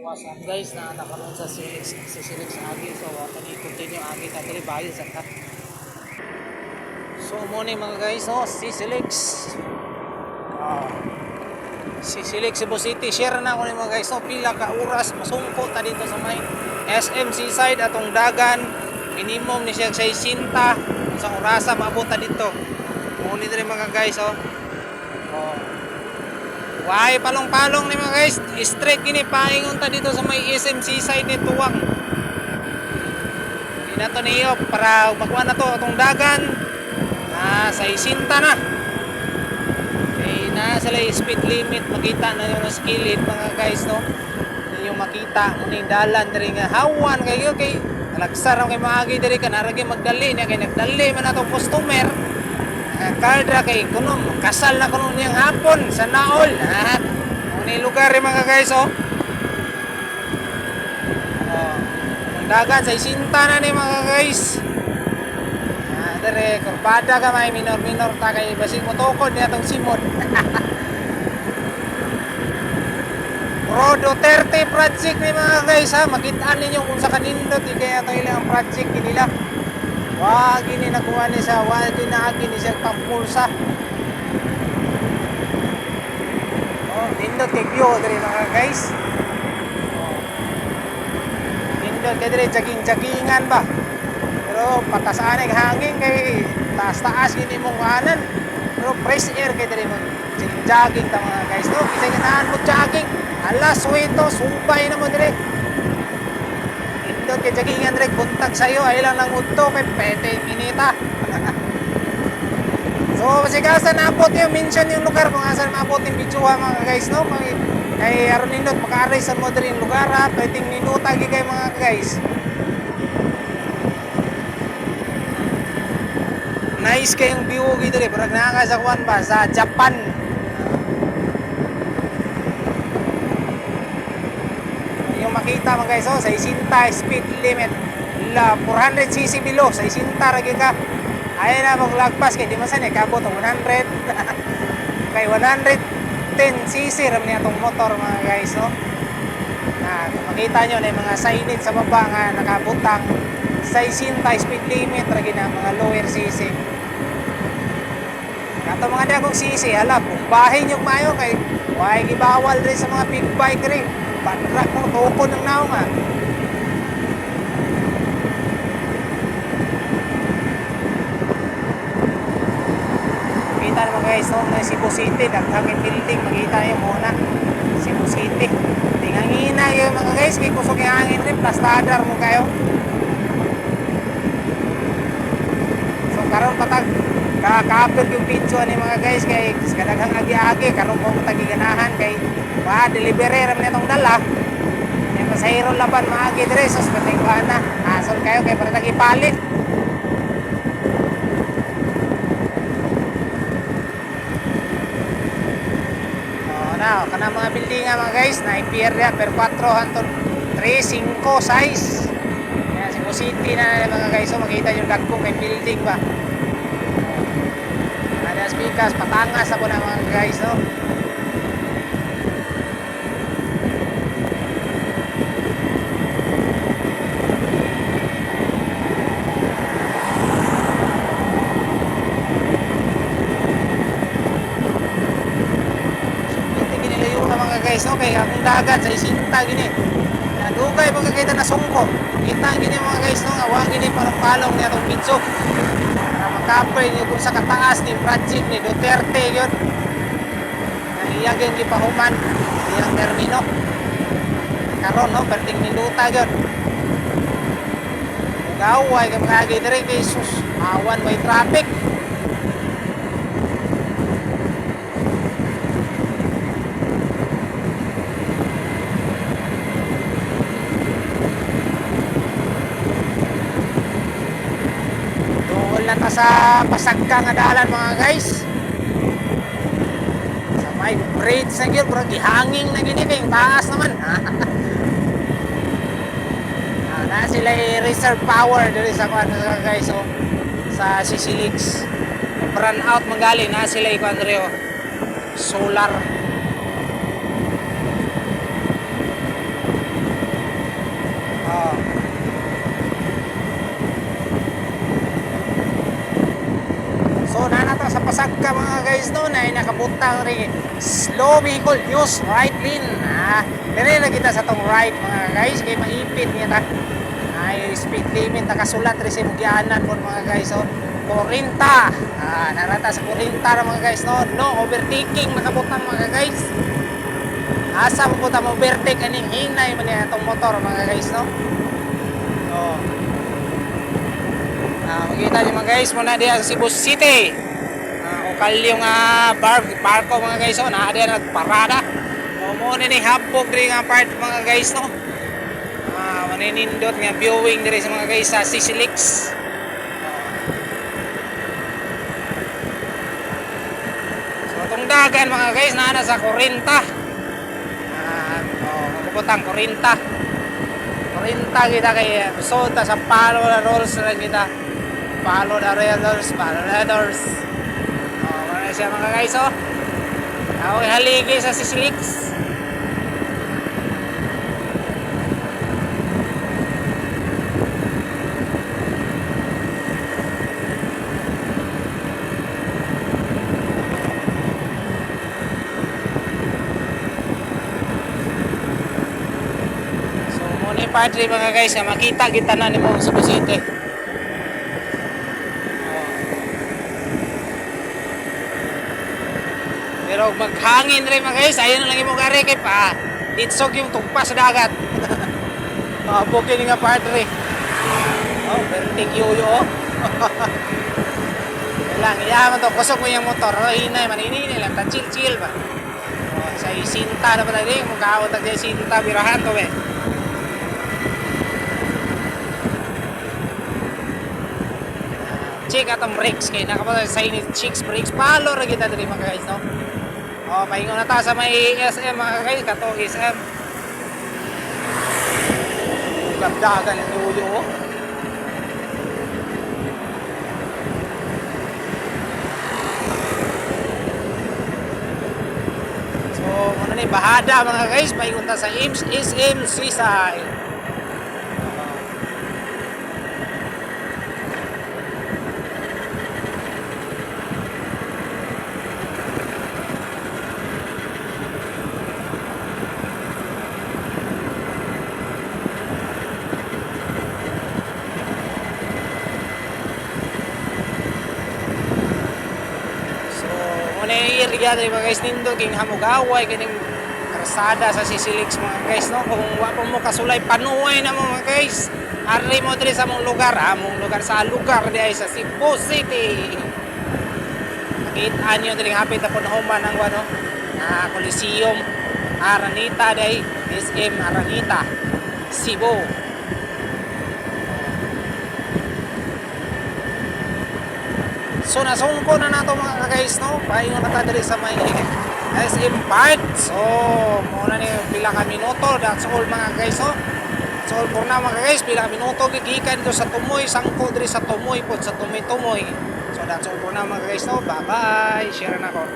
What's up guys, na nakaroon sa Silix Agi. So kani continue Agi ta diri bayo sa ta. So mo ni mga guys, oh, Silix. Ah. Silix Cebu City, share na ko ni mga guys, oh, pila ka oras masungko ta dito sa may SM Seaside atong dagan. Minimum ni siya 60 sa orasa maabot ta dito. Mo ni diri mga guys, oh. Oh. Why palong-palong ni mga guys, straight gini paingon ta dito sa may SMC side ni Tuwang. Hindi na to niyo para magkuha na to atong dagan. Sa isinta na. Okay, na sila speed limit, makita na yung skillet mga guys, no. Yung makita muning dalan diri nga hawan kayo kay nalagsar kay maagi diri kan aragi magdali niya kay nagdali man atong customer. Kaldra kay kuno kasal na kuno niyang hapon sa Naol. Ni lugar mga guys, oh. Ang dagan sa isinta na ni mga guys. Dere kurbada ka may minor ta kay basig mo tukod niya tong simod. Pro Duterte project ni mga guys, ha. Makitaan ninyo kung sa kanindot kaya ito ilang project nila. Wag ini nakuha ni sa wag ginaagi ni siya pampulsa. Oh, nindot kay view diri mga guys. Nindot kay diri jogging-joggingan ba. Pero patasaan ang hangin kay taas-taas gini mong kanan. Pero fresh air kay diri mong jogging ta mga guys. No, kisay ganahan mo jogging. Ala suwito, sumpay na mo diri. Kay jaggingan direk buntag sayo ay lang lang udto kay pwede minita. So pasigasan naabot yung mention yung lugar kung asan maabot yung bichuha mga guys, no. Kay aron nindot maka-aray sa mo diri lugar, ha. Pwedeng minuta gi kay mga guys. Nice kayong view gi diri, parang naa sa kuan ba sa Japan. Yung makita mga guys, oh, sa isinta speed limit la 400cc below sa isinta ragi ka ay na maglagpas kay di masan kabot ang 100 kay 110cc ram niya tong motor mga guys, no. Kung makita nyo na yung mga signage sa baba nga nakabutang sa isinta speed limit ragi na mga lower cc. Kato mga dagong cc hala bahay nyo mayo kay why gibawal rin sa mga big bike rin. Patrak mo, tukod ng naong, ha. Makita naman guys, no, na Cebu City, daghang building, makita nyo muna. Cebu City. Tingangina yung mga guys, kay kusog yung hangin rin, plastadar mo kayo. So, karon patag, kakapir yung video ni mga guys, kay kadaghang agi-agi, karon po tagiganahan, kay delivery ram nitong dala. May pasahero laban maagi dire sus patay ko na. Asol kayo kay para tagipalit. Oh, na kana mga building nga mga guys, na IPR ya per 4 hangtod 3, 5, 6. Yan Cebu City na mga guys, so makita yung dagkong kay building ba. Ada speakers patangas ako na mga guys, no. Guys, okay, akong dagat sa isinta gini. Dugay pagkakita na sungko. Kita gini mga guys, no, awa gini parang palong niya tong video. Para makapay niyo kung sa kataas ni project ni Duterte yun. Iyang yung gipahuman, iyang termino. Karon, no, perting minuta yun. Gaway kay mga agi dire kay sus, awan may traffic. Sa pasagka nga dalan mga guys, sa may bridge na gyud pura gihanging na gini kay taas naman. Na sila reserve power diri sa kuan guys, oh, sa Sisilix brand out manggali na sila ikuan diri, oh, solar. guys no na nakabutang rin slow vehicle use right lane. Dire na kita sa tong right mga guys kay maipit niya ta. Ay speed limit nakasulat rin sa mugyanan po mga guys so 40. Narata sa 40 ra mga guys no overtaking nakabutang mga guys. Asa mo puta mo overtake aning hinay man niya tong motor mga guys no. Makita niyo mga guys muna diya sa Cebu City. Ukal yung barko mga guys na diya nagparada. Muna ni hapog rin nga part mga guys no. Maninindot nga viewing diri sa mga guys sa Sisilix. So itong dagan mga guys na sa 40. Magpuputang 40. 40 kita kay Sota sa Palo na Rolls na kita. Palo na Raiders. Wala siya mga guys ako haligi sa Sisilix. Padre mga guys na makita kita na ni mo sa Cebu City. Pero maghangin rin mga guys ayun lang yung gari kay pa itsog yung tugpas sa dagat. Bukin nga Padre berting yuyo lang yaman to kusog mo yung motor hinay maninini lang ta chill ba sa isinta na ba tayo mukha tag isinta birahan to be. Check atong brakes kay nakapasa sa init chicks brakes palo ra kita diri mga guys no. Paingon na ta sa may SM mga guys kato SM. Labdagan ng yuyo. So muna ni bahada mga guys paingon ta sa SM Seaside. Iriya diri mga guys nindo king hamugaway kining karsada sa Sisilix mga guys no kung wa pa mo kasulay panuway na mo mga guys ari mo diri sa among lugar sa lugar di ay sa Cebu City. Nakita nyo diri hapit na punahuman ang ano Coliseum Aranita day SM Aranita Cebu. So nasungko na nato mga guys no. Paingon na ta diri sa may SM Park. So muna ni pila ka minuto that's all mga guys no. That's all for now mga guys. Pila ka minuto gigikan ko sa Tumoy sangko diri sa Tumoy pod sa Tumoy. So that's all for now mga guys no. Bye bye. Share na ko.